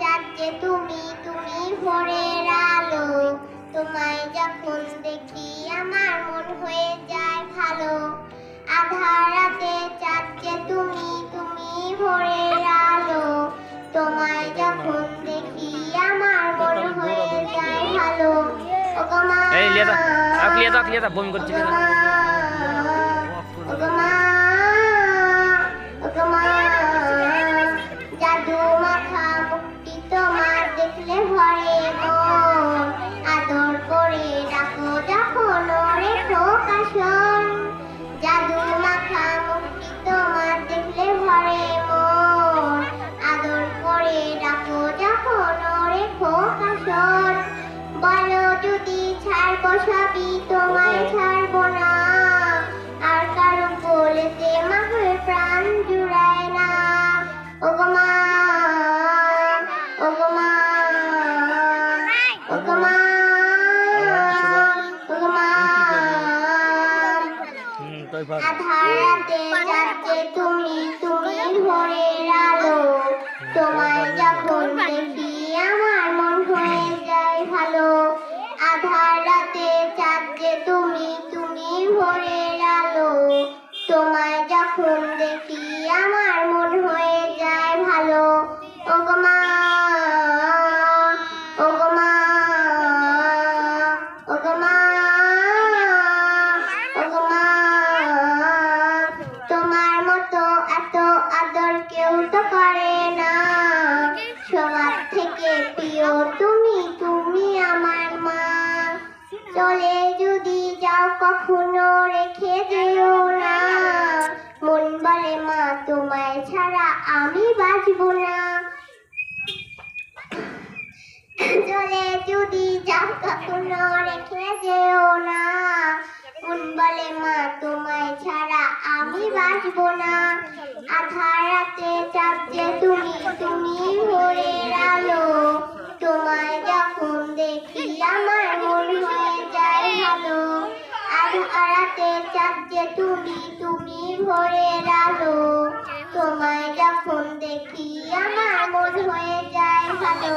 চাঁদে তুমি তুমি ভোরের আলো, তোমায় যখন দেখি আমার মন হয়ে যায় ভালো। আধার রাতে চাঁদে তুমি তুমি ভোরের আলো, তোমায় যখন দেখি আমার মন হয়ে যায় ভালো। ওগো মা, এই লিয়া দা বমি করছিস ওগো মা, ওগো মা, ওগো মা, জাদু মাখা মুখটি তোমার দেখলে ভরে মন, আদর করে ডাকো যখন ওরে খোকাশোন। জাদু মাখা মুখটি তোমার দেখলে ভরে মন, আদর করে ডাকো যখন ওরে খোকাশোন। বলো যদি ছাড়বো সবই তোমায় ছাড়বো না, আর কারো বলেতে মায়ের প্রাণ জুড়ায় না। ওগো মা, ওগো মা, ওগো মা, ওগো মা, আধার রাতে চাঁদে তুমি তুমি ভোরের আলো, তোমায় যখন দেখি আমার মন হয়ে যায় ভালো। আধার রাতে চাঁদে তুমি তুমি ভোরের আলো, তোমায় যখন দেখি আমার মন হয়ে যায় ভালো। ওগো মা, ওগো মা, ওগো মা, ওগো মা, তোমার মতো এত আদর কেউ তো করে না, সবার থেকে প্রিয় তুমি তুমি আমার মা। চলে যদি যাও কখনো রেখে যেও না, মন বলে মা তোমায় ছাড়া আমি বাঁচবো না। চলে যদি যাও কখনো রেখে যেও না, মন বলে মা তোমায় ছাড়া আমি বাঁচবো না। আধার রাতে চাঁদে তুমি তুমি ভোরের আলো, তোমায় যখন দেখি আমার মন হয়ে যায় ভালো। আধার রাতে চাঁদে তুমি তুমি ভোরের আলো, তোমায় যখন দেখি আমার মন হয়ে যায় ভালো।